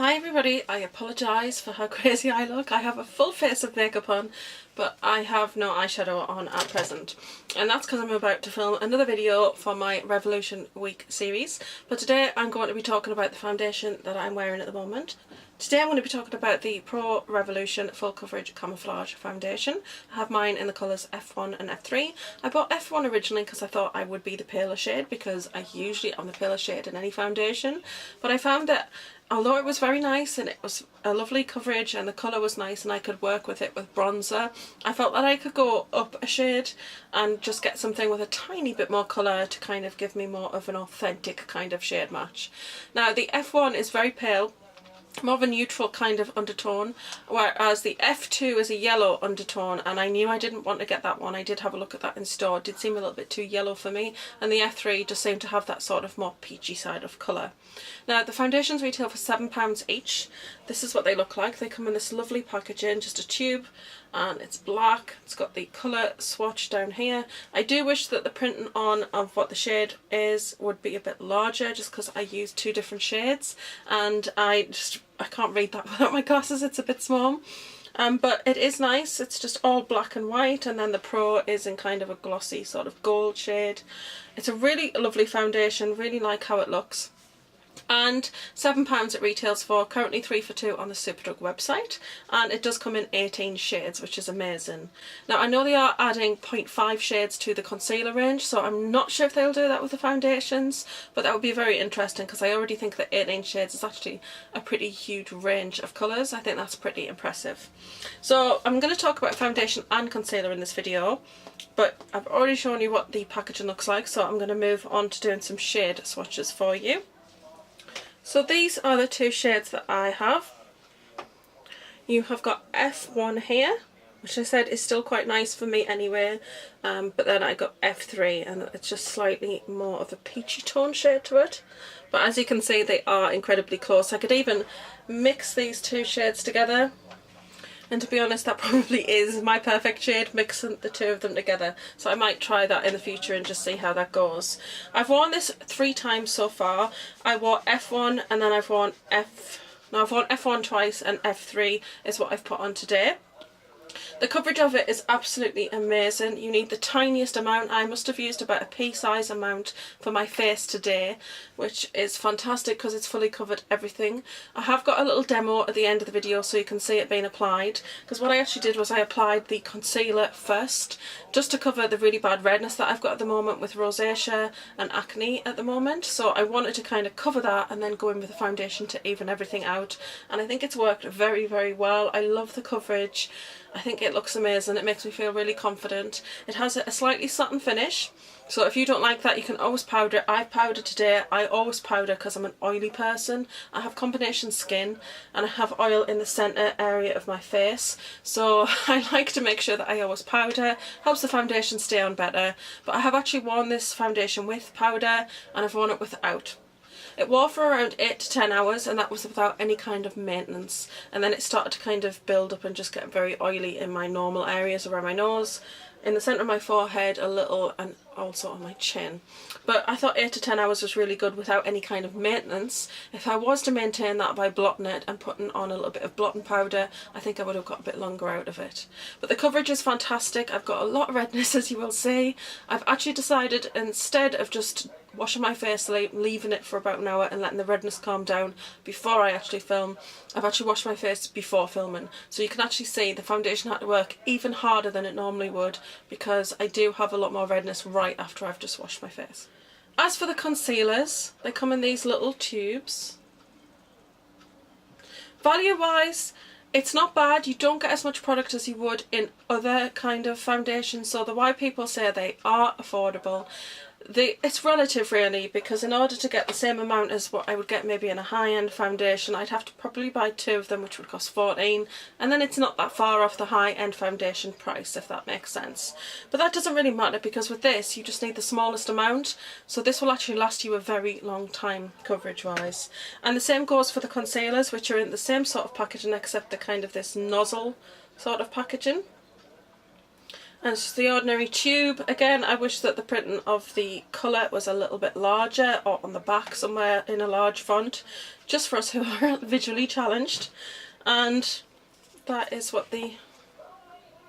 Hi everybody, I apologise for how crazy I look. I have a full face of makeup on, but I have no eyeshadow on at present. And that's because I'm about to film another video for my Revolution Week series. But today I'm going to be talking about the foundation that I'm wearing at the moment. Today I'm going to be talking about the Pro Revolution Full Coverage Camouflage Foundation. I have mine in the colours F1 and F3. I bought F1 originally because I thought I would be the paler shade, because I usually am the paler shade in any foundation. But I found that although it was very nice and it was a lovely coverage and the colour was nice and I could work with it with bronzer, I felt that I could go up a shade and just get something with a tiny bit more colour to kind of give me more of an authentic kind of shade match. Now the F1 is very pale, more of a neutral kind of undertone, whereas the F2 is a yellow undertone, and I knew I didn't want to get that one. I did have a look at that in store. It did seem a little bit too yellow for me, and the F3 just seemed to have that sort of more peachy side of colour. Now the foundations retail for £7 each. This is what they look like. They come in this lovely packaging, just a tube, and it's black. It's got the colour swatch down here. I do wish that the printing on of what the shade is would be a bit larger, just because I use two different shades and I can't read that without my glasses. It's a bit small. But it is nice. It's just all black and white, and then the Pro is in kind of a glossy sort of gold shade. It's a really lovely foundation, really like how it looks. And £7 it retails for, currently 3 for 2 on the Superdrug website, and it does come in 18 shades, which is amazing. Now I know they are adding 0.5 shades to the concealer range, so I'm not sure if they'll do that with the foundations, but that would be very interesting because I already think that 18 shades is actually a pretty huge range of colours. I think that's pretty impressive. So I'm going to talk about foundation and concealer in this video, but I've already shown you what the packaging looks like, so I'm going to move on to doing some shade swatches for you. So these are the two shades that I have. You have got F1 here, which I said is still quite nice for me anyway, but then I got F3, and it's just slightly more of a peachy tone shade to it. But as you can see, they are incredibly close. I could even mix these two shades together, and to be honest, that probably is my perfect shade, mixing the two of them together. So I might try that in the future and just see how that goes. I've worn this 3 times so far. I wore F1 and then I've worn F1 twice, and F3 is what I've put on today. The coverage of it is absolutely amazing. You need the tiniest amount. I must have used about a pea-size amount for my face today, which is fantastic because it's fully covered everything. I have got a little demo at the end of the video so you can see it being applied, because what I actually did was I applied the concealer first, just to cover the really bad redness that I've got at the moment with rosacea and acne at the moment. So I wanted to kind of cover that and then go in with the foundation to even everything out, and I think it's worked very, very well. I love the coverage. I think it looks amazing. It makes me feel really confident. It has a slightly satin finish, so if you don't like that you can always powder it. I've powdered today. I always powder because I'm an oily person. I have combination skin and I have oil in the centre area of my face, so I like to make sure that I always powder. Helps the foundation stay on better. But I have actually worn this foundation with powder and I've worn it without. It wore for around 8 to 10 hours, and that was without any kind of maintenance, and then it started to kind of build up and just get very oily in my normal areas around my nose, in the centre of my forehead a little, and also on my chin. But I thought 8 to 10 hours was really good without any kind of maintenance. If I was to maintain that by blotting it and putting on a little bit of blotting powder, I think I would have got a bit longer out of it. But the coverage is fantastic. I've got a lot of redness, as you will see. I've actually decided, instead of just washing my face, leaving it for about an hour and letting the redness calm down before I actually film, I've actually washed my face before filming. So you can actually see the foundation had to work even harder than it normally would, because I do have a lot more redness right after I've just washed my face. As for the concealers, they come in these little tubes. Value wise, it's not bad. You don't get as much product as you would in other kind of foundations, so the why people say they are affordable. It's relative really, because in order to get the same amount as what I would get maybe in a high-end foundation, I'd have to probably buy 2 of them, which would cost £14, and then it's not that far off the high-end foundation price, if that makes sense. But that doesn't really matter, because with this you just need the smallest amount, so this will actually last you a very long time coverage wise. And the same goes for the concealers, which are in the same sort of packaging except they're kind of this nozzle sort of packaging. And it's just the ordinary tube. Again, I wish that the printing of the colour was a little bit larger, or on the back somewhere in a large font, just for us who are visually challenged. And that is what the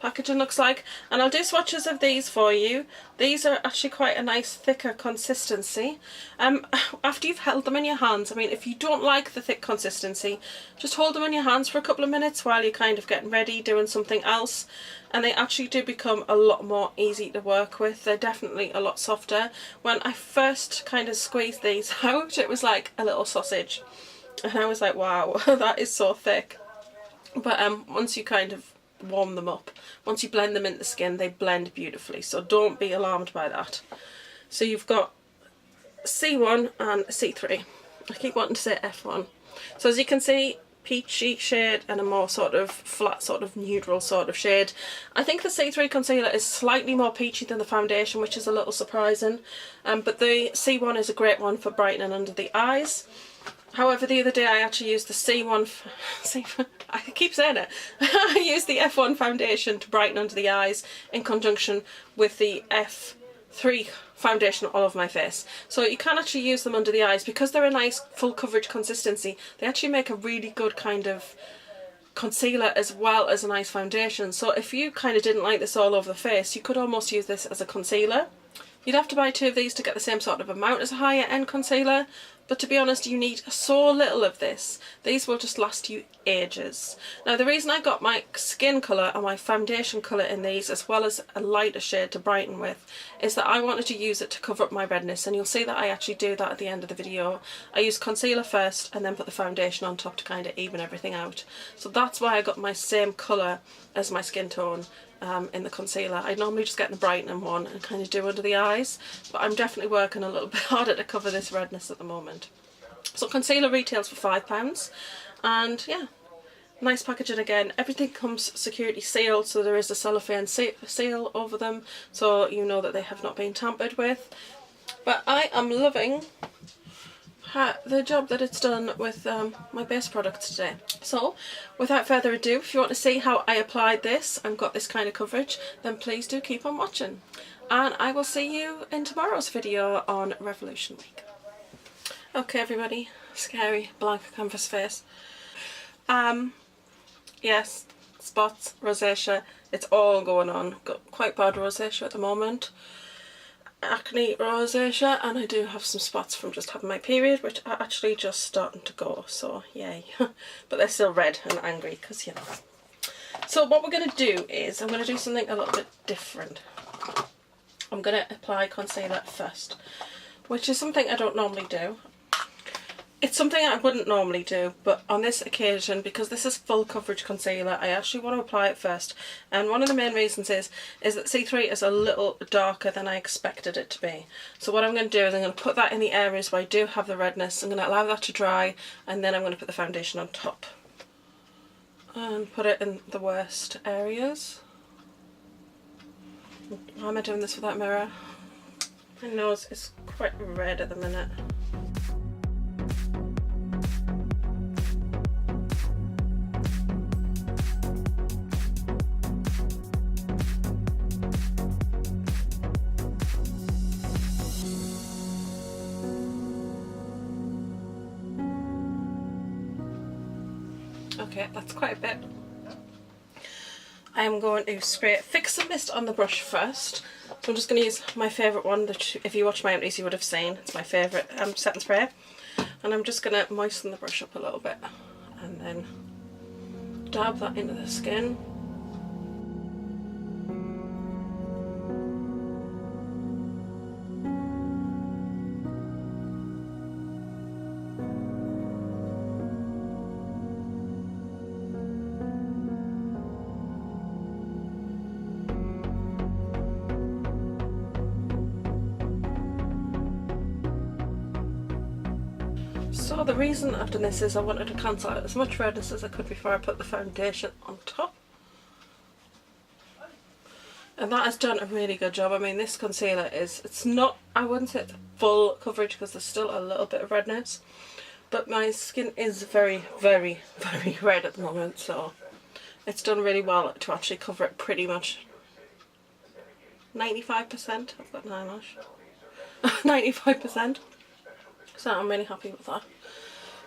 packaging looks like. And I'll do swatches of these for you. These are actually quite a nice thicker consistency. After you've held them in your hands, I mean, if you don't like the thick consistency, just hold them in your hands for a couple of minutes while you're kind of getting ready, doing something else, and they actually do become a lot more easy to work with. They're definitely a lot softer. When I first kind of squeezed these out, it was like a little sausage, and I was like, wow, that is so thick. But once you kind of warm them up, once you blend them into the skin, they blend beautifully, so don't be alarmed by that. So you've got C1 and C3. I keep wanting to say F1. So as you can see, peachy shade and a more sort of flat, sort of neutral sort of shade. I think the C3 concealer is slightly more peachy than the foundation, which is a little surprising, but the C1 is a great one for brightening under the eyes. However, the other day I actually used the C1, I keep saying it, I used the F1 foundation to brighten under the eyes in conjunction with the F3 foundation all over my face. So you can actually use them under the eyes because they're a nice full coverage consistency. They actually make a really good kind of concealer as well as a nice foundation. So if you kind of didn't like this all over the face, you could almost use this as a concealer. You'd have to buy 2 of these to get the same sort of amount as a higher end concealer, but to be honest, you need so little of this. These will just last you ages. Now, the reason I got my skin colour and my foundation colour in these, as well as a lighter shade to brighten with, is that I wanted to use it to cover up my redness, and you'll see that I actually do that at the end of the video. I use concealer first and then put the foundation on top to kind of even everything out. So that's why I got my same colour as my skin tone in the concealer. I normally just get the brightening one and kind of do under the eyes, but I'm definitely working a little bit harder to cover this redness at the moment. So concealer retails for £5, and yeah, nice packaging again. Everything comes security sealed, so there is a cellophane seal over them, so you know that they have not been tampered with. But I am loving the job that it's done with my base products today. So without further ado, if you want to see how I applied this and got this kind of coverage, then please do keep on watching, and I will see you in tomorrow's video on Revolution Week. Okay everybody, scary blank canvas face. Yes, spots, rosacea, it's all going on. Got quite bad rosacea at the moment. Acne rosacea, and I do have some spots from just having my period, which are actually just starting to go, so yay. But they're still red and angry because, you know. So what we're going to do is I'm going to do something a little bit different. I'm going to apply concealer first, which is something I don't normally do. It's something I wouldn't normally do, but on this occasion, because this is full coverage concealer, I actually want to apply it first. And one of the main reasons is that C3 is a little darker than I expected it to be. So what I'm going to do is I'm going to put that in the areas where I do have the redness. I'm going to allow that to dry, and then I'm going to put the foundation on top. And put it in the worst areas. Why am I doing this without a mirror? My nose is quite red at the minute. Okay, that's quite a bit. I am going to spray Fix and Mist on the brush first. So I'm just going to use my favourite one that if you watch my empties you would have seen. It's my favourite setting spray. And I'm just going to moisten the brush up a little bit and then dab that into the skin. So the reason I've done this is I wanted to cancel out as much redness as I could before I put the foundation on top. And that has done a really good job. I mean, this concealer it's not, I wouldn't say it's full coverage because there's still a little bit of redness. But my skin is very, very, very red at the moment, so it's done really well to actually cover it pretty much 95%. I've got an eyelash. 95%. So I'm really happy with that.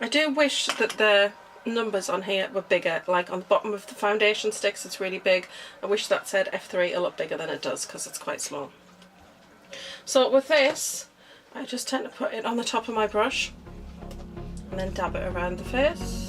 I do wish that the numbers on here were bigger. Like on the bottom of the foundation sticks it's really big. I wish that said F3 a lot bigger than it does because it's quite small. So with this, I just tend to put it on the top of my brush and then dab it around the face.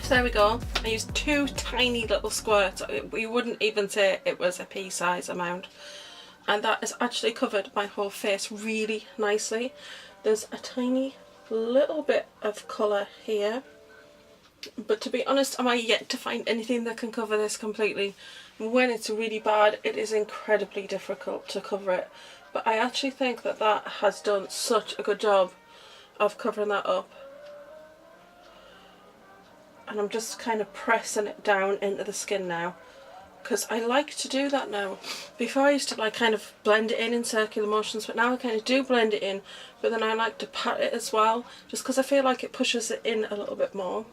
So there we go. I used 2 tiny little squirts. You wouldn't even say it was a pea size amount. And that has actually covered my whole face really nicely. There's a tiny little bit of colour here. But to be honest, am I yet to find anything that can cover this completely? When it's really bad, it is incredibly difficult to cover it. But I actually think that that has done such a good job of covering that up. And I'm just kind of pressing it down into the skin now, because I like to do that now. Before I used to like kind of blend it in circular motions, but now I kind of do blend it in, but then I like to pat it as well, just because I feel like it pushes it in a little bit more.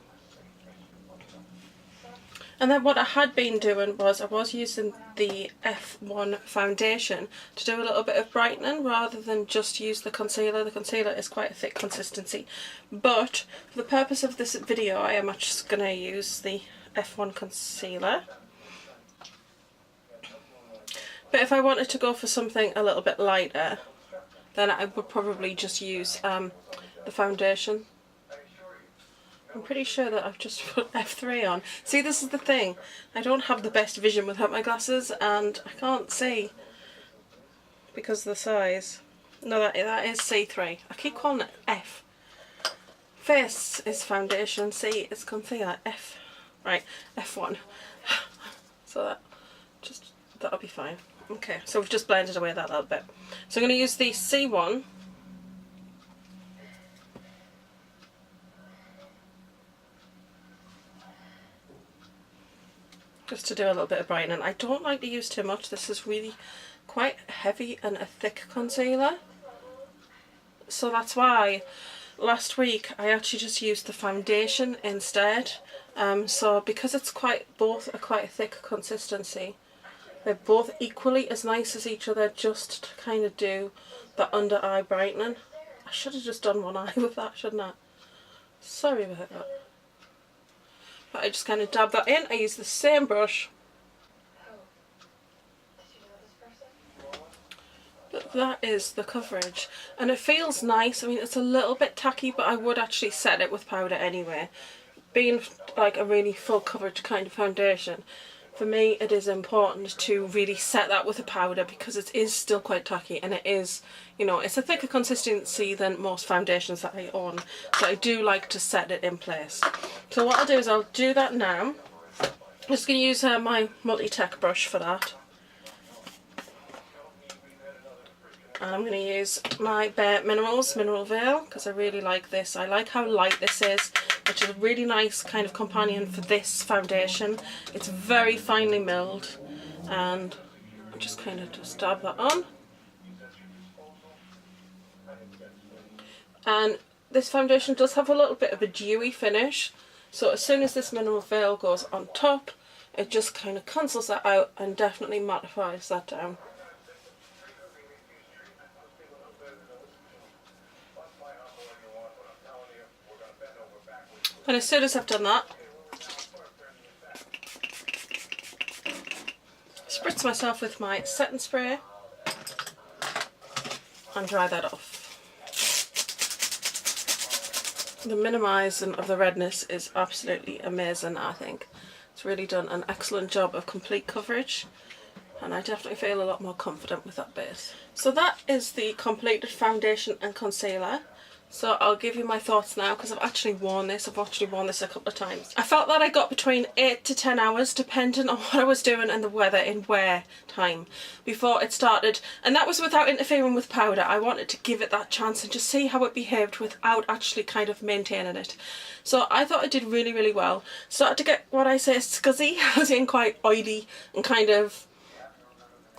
And then what I had been doing was I was using the F1 foundation to do a little bit of brightening rather than just use the concealer. The concealer is quite a thick consistency. But for the purpose of this video I am just going to use the F1 concealer. But if I wanted to go for something a little bit lighter, then I would probably just use the foundation. I'm pretty sure that I've just put F3 on. See, this is the thing. I don't have the best vision without my glasses and I can't see because of the size. No, that is C3. I keep calling it F. Face is foundation, C is concealer, F. Right, F1. So that'll be fine. Okay, so we've just blended away that little bit. So I'm going to use the C1. Just to do a little bit of brightening. I don't like to use too much. This is really quite heavy and a thick concealer. So that's why last week I actually just used the foundation instead. So because it's both a quite thick consistency, they're both equally as nice as each other, just to kind of do the under eye brightening. I should have just done one eye with that, shouldn't I? Sorry about that. But I just kind of dab that in. I use the same brush. But that is the coverage. And it feels nice. I mean, it's a little bit tacky, but I would actually set it with powder anyway. Being like a really full coverage kind of foundation, for me it is important to really set that with a powder because it is still quite tacky and it is, you know, it's a thicker consistency than most foundations that I own. So I do like to set it in place. So what I'll do is I'll do that now. I'm just going to use my multi-tech brush for that. And I'm going to use my Bare Minerals Mineral Veil because I really like this. I like how light this is, which is a really nice kind of companion for this foundation. It's very finely milled and I'm just kind of just dab that on. And this foundation does have a little bit of a dewy finish, so as soon as this mineral veil goes on top, it just kind of cancels that out and definitely mattifies that down. And as soon as I've done that, spritz myself with my setting spray and dry that off. The minimising of the redness is absolutely amazing, I think. It's really done an excellent job of complete coverage and I definitely feel a lot more confident with that base. So that is the completed foundation and concealer. So I'll give you my thoughts now because I've actually worn this. I've actually worn this a couple of times. I felt that I got between 8 to 10 hours depending on what I was doing and the weather in wear time before it started. And that was without interfering with powder. I wanted to give it that chance and just see how it behaved without actually kind of maintaining it. So I thought I did really, really well. Started to get what I say scuzzy, as in quite oily and kind of,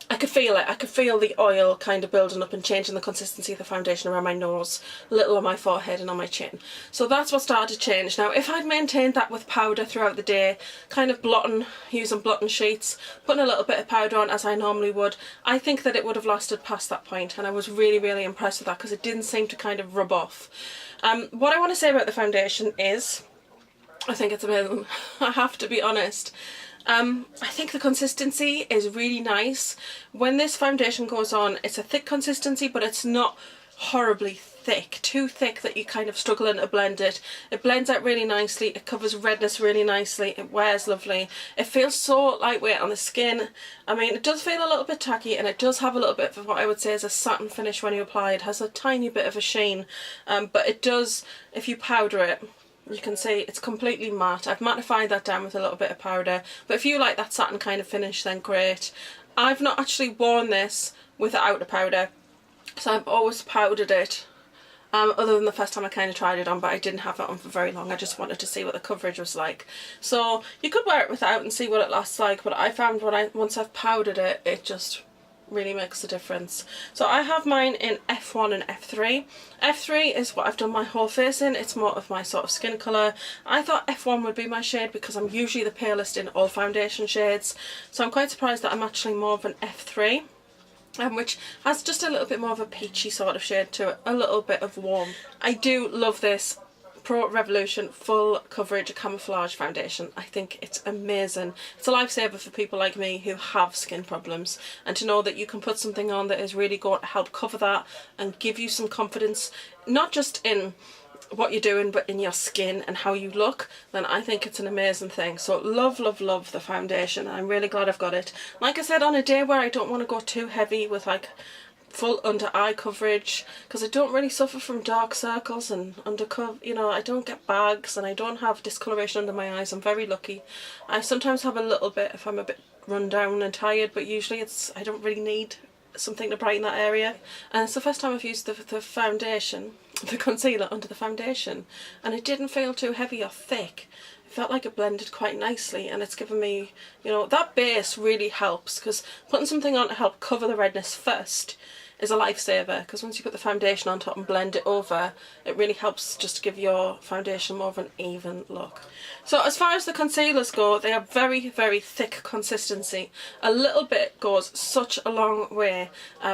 I could feel it. I could feel the oil kind of building up and changing the consistency of the foundation around my nose, a little on my forehead and on my chin. So that's what started to change. Now, if I'd maintained that with powder throughout the day, kind of blotting, using blotting sheets, putting a little bit of powder on as I normally would, I think that it would have lasted past that point, and I was really, really impressed with that because it didn't seem to kind of rub off. What I want to say about the foundation is, I think it's amazing. I have to be honest. I think the consistency is really nice. When this foundation goes on, it's a thick consistency, but it's not horribly thick, too thick that you kind of struggling to blend it. It blends out really nicely, it covers redness really nicely, it wears lovely. It feels so lightweight on the skin. I mean, it does feel a little bit tacky, and it does have a little bit of what I would say is a satin finish when you apply it. It has a tiny bit of a sheen, but it does, if you powder it, you can see it's completely matte. I've mattified that down with a little bit of powder, but if you like that satin kind of finish, then great. I've not actually worn this without a powder, so I've always powdered it, other than the first time I kind of tried it on, but I didn't have it on for very long. I just wanted to see what the coverage was like. So you could wear it without and see what it lasts like, but I found once I've powdered it, it just really makes a difference. So I have mine in F1 and F3. F3 is what I've done my whole face in. It's more of my sort of skin colour. I thought F1 would be my shade because I'm usually the palest in all foundation shades, so I'm quite surprised that I'm actually more of an F3, which has just a little bit more of a peachy sort of shade to it, a little bit of warm. I do love this Pro Revolution Full Coverage Camouflage Foundation. I think it's amazing. It's a lifesaver for people like me who have skin problems, and to know that you can put something on that is really going to help cover that and give you some confidence, not just in what you're doing but in your skin and how you look, then I think it's an amazing thing. So love, love, love the foundation. I'm really glad I've got it. Like I said, on a day where I don't want to go too heavy with like full under eye coverage, because I don't really suffer from dark circles and undercover, you know, I don't get bags and I don't have discoloration under my eyes. I'm very lucky. I sometimes have a little bit if I'm a bit run down and tired, but usually I don't really need something to brighten that area. And it's the first time I've used the foundation, the concealer under the foundation, and it didn't feel too heavy or thick. It felt like it blended quite nicely, and it's given me, you know, that base really helps, because putting something on to help cover the redness first is a lifesaver, because once you put the foundation on top and blend it over, it really helps just to give your foundation more of an even look. So as far as the concealers go, they are very, very thick consistency. A little bit goes such a long way,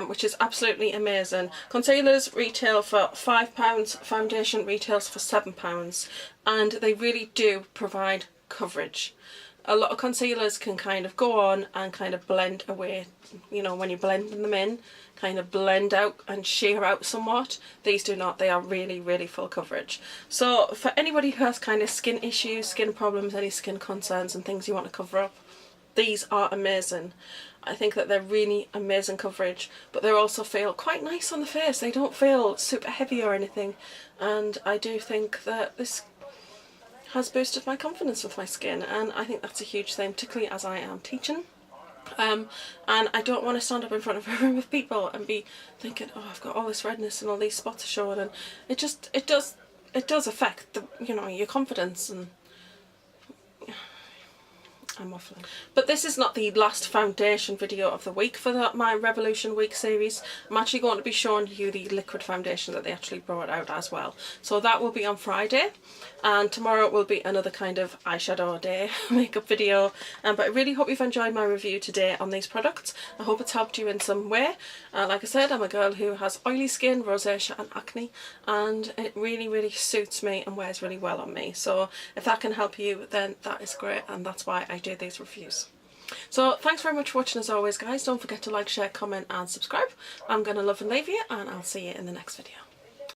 which is absolutely amazing. Concealers retail for £5, foundation retails for £7, and they really do provide coverage. A lot of concealers can kind of go on and kind of blend away, you know, when you're blending them in, kind of blend out and sheer out somewhat. These do not. They are really, really full coverage. So for anybody who has kind of skin issues, skin problems, any skin concerns and things you want to cover up, these are amazing. I think that they're really amazing coverage, but they also feel quite nice on the face. They don't feel super heavy or anything, and I do think that this has boosted my confidence with my skin, and I think that's a huge thing, particularly as I am teaching. And I don't want to stand up in front of a room of people and be thinking, oh, I've got all this redness and all these spots are showing, and it does affect the, you know, your confidence. And I'm waffling. But this is not the last foundation video of the week for my Revolution Week series. I'm actually going to be showing you the liquid foundation that they actually brought out as well. So that will be on Friday, and tomorrow will be another kind of eyeshadow day makeup video. But I really hope you've enjoyed my review today on these products. I hope it's helped you in some way. Like I said, I'm a girl who has oily skin, rosacea and acne, and it really, really suits me and wears really well on me. So if that can help you, then that is great, and that's why I do these reviews. So thanks very much for watching as always, guys. Don't forget to like, share, comment and subscribe. I'm going to love and leave you, and I'll see you in the next video.